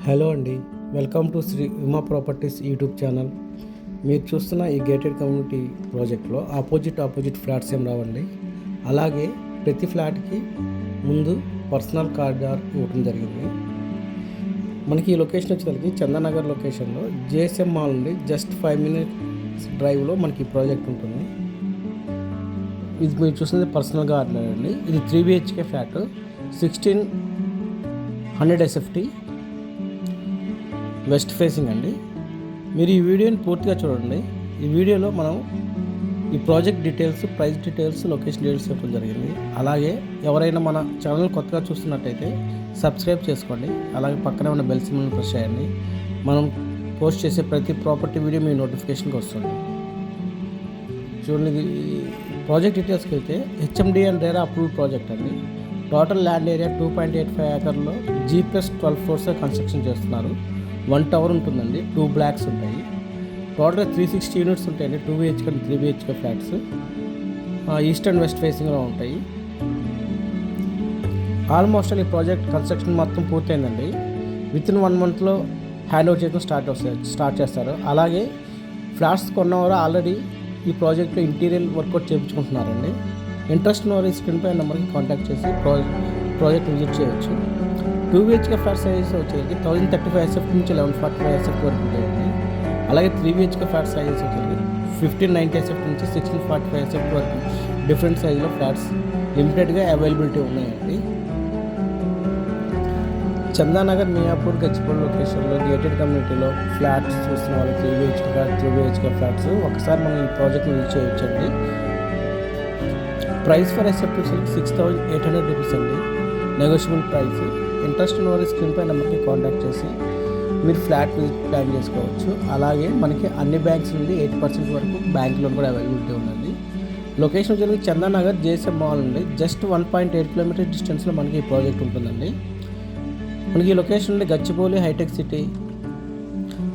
Hello అండి, welcome to Sri Uma properties YouTube channel. మీరు చూస్తున్న ఈ గేటెడ్ కమ్యూనిటీ ప్రాజెక్ట్లో ఆపోజిట్ ఫ్లాట్స్ ఏం రావండి. అలాగే ప్రతి ఫ్లాట్కి ముందు పర్సనల్ కారిడార్ ఇవ్వడం జరిగింది. మనకి ఈ లొకేషన్ వచ్చేసరికి చందానగర్ లొకేషన్లో జేఎస్ఎం మాల్ నుండి జస్ట్ 5 minutes డ్రైవ్లో మనకి ఈ ప్రాజెక్ట్ ఉంటుంది. ఇది మీరు చూస్తుంది పర్సనల్ గార్డెన్ అండి. ఇది 3 BHK flat, 1600 SFT, west facing అండి. మీరు ఈ వీడియోని పూర్తిగా చూడండి. ఈ వీడియోలో మనం ఈ project details, price details, location details చెప్పడం జరిగింది. అలాగే ఎవరైనా మన ఛానల్ కొత్తగా చూస్తున్నట్టయితే సబ్స్క్రైబ్ చేసుకోండి. అలాగే పక్కనే ఉన్న బెల్ సింబల్ని ప్రెస్ చేయండి. మనం పోస్ట్ చేసే ప్రతి ప్రాపర్టీ వీడియో మీ నోటిఫికేషన్కి వస్తుంది. చూడండి, ఇది ప్రాజెక్ట్ డీటెయిల్స్కి అయితే HMD and RERA approved project అండి. Total land area 2.85 acres G+12 floors construction చేస్తున్నారు. 1 tower ఉంటుందండి, 2 blocks ఉంటాయి. టోటల్ 360 units ఉంటాయండి. 2 BHK అండ్ 3 BHK flats east and west ఫేసింగ్లో ఉంటాయి. ఆల్మోస్ట్ ఈ ప్రాజెక్ట్ కన్స్ట్రక్షన్ మొత్తం పూర్తయిందండి. వితిన్ 1 monthలో హ్యాండ్ ఓవర్ చేయడం స్టార్ట్ చేస్తారు. అలాగే ఫ్లాట్స్ కొన్నవారు ఆల్రెడీ ఈ ప్రాజెక్ట్లో ఇంటీరియర్ వర్కౌట్ చేయించుకుంటున్నారండి. ఇంట్రెస్ట్ ఉన్నవారు ఈ స్క్రీన్ పై నెంబర్కి కాంటాక్ట్ చేసి ప్రాజెక్ట్ విజిట్ చేయవచ్చు. 2 BHK ఫ్లాట్ సైజ్ వచ్చేది 1035 SFT నుంచి 1145 SFT వరకు ఉంటాయండి. అలాగే 3 BHK ఫ్లాట్ సైజ్ వచ్చేది 1590 SFT నుంచి 1645 SFT వరకు డిఫరెంట్ సైజులో ఫ్లాట్స్ లిమిటెడ్గా అవైలబిలిటీ ఉన్నాయండి. చందానగర్, మియాపూర్, గచ్చిబౌలి లొకేషన్లో గేటెడ్ కమ్యూనిటీలో ఫ్లాట్స్ చూస్తున్న వాళ్ళు 3 BHK ఫ్లాట్, 3 BHK ఫ్లాట్స్ ఒకసారి మనం ఈ ప్రాజెక్ట్ విజిట్ చేయొచ్చండి. ప్రైస్ ఫర్ SFT 6800 రూపీస్ అండి, నెగోషియబుల్ ప్రైస్. ఇంట్రెస్ట్ ఉన్నవారు స్క్రీన్ పై నెంబర్కి కాంటాక్ట్ చేసి మీరు ఫ్లాట్ విజిట్ ప్లాన్ చేసుకోవచ్చు. అలాగే మనకి అన్ని బ్యాంక్స్ నుండి 8% వరకు బ్యాంక్ లోన్ కూడా అవైలబిలిటీ ఉందండి. లొకేషన్ వచ్చి చందానగర్ జేఎస్ఎం మాల్ నుండి జస్ట్ 1.8 kilometers డిస్టెన్స్లో మనకి ఈ ప్రాజెక్ట్ ఉంటుందండి. మనకి ఈ లొకేషన్ నుండి గచ్చిబౌలి, హైటెక్ సిటీ,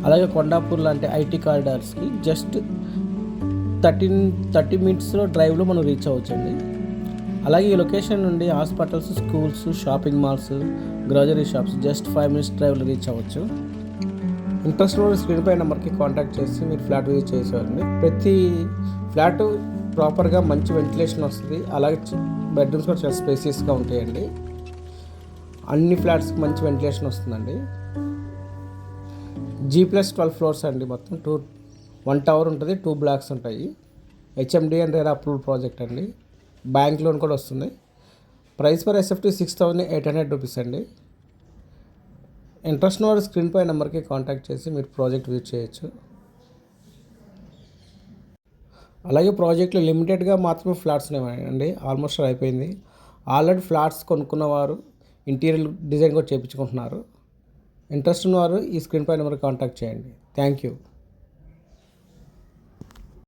అలాగే కొండాపూర్ లాంటి ఐటీ కారిడార్స్కి జస్ట్ 30 minutes డ్రైవ్లో మనం రీచ్ అవ్వచ్చండి. అలాగే ఈ లొకేషన్ నుండి hospitals, schools, shopping malls, grocery shops just 5 minutes డ్రైవ్లో రీచ్ అవ్వచ్చు. ఇంట్రెస్ట్ ఉన్న స్క్రీన్ పై నెంబర్కి కాంటాక్ట్ చేసి మీరు ఫ్లాట్ విజిట్ చేసేవారండి. ప్రతి ఫ్లాట్ ప్రాపర్గా మంచి వెంటిలేషన్ వస్తుంది. అలాగే బెడ్రూమ్స్ కూడా చాలా స్పేసియస్గా ఉంటాయండి. అన్ని ఫ్లాట్స్కి మంచి వెంటిలేషన్ వస్తుందండి. G+12 floors అండి. మొత్తం 1 tower ఉంటుంది, 2 blocks ఉంటాయి. HMD and RERA approved project అండి. బ్యాంక్ లోన్ కూడా వస్తుంది. ప్రైస్ ఫర్ SFT 6800 రూపీస్ అండి. ఇంట్రెస్ట్ ఉన్న స్క్రీన్ పై నెంబర్కి కాంటాక్ట్ చేసి మీరు ప్రాజెక్ట్ విజిట్ చేయొచ్చు. అలాగే ప్రాజెక్ట్లో లిమిటెడ్గా మాత్రమే ఫ్లాట్స్ ఉన్నాయండి. ఆల్మోస్ట్ అయిపోయింది. ఆల్రెడీ ఫ్లాట్స్ కొనుక్కున్నవారు ఇంటీరియర్ డిజైన్ కూడా చేయించుకుంటున్నారు. ఇంట్రెస్ట్ ఉన్నవారు ఈ స్క్రీన్ పై నెంబర్కి కాంటాక్ట్ చేయండి. Thank you.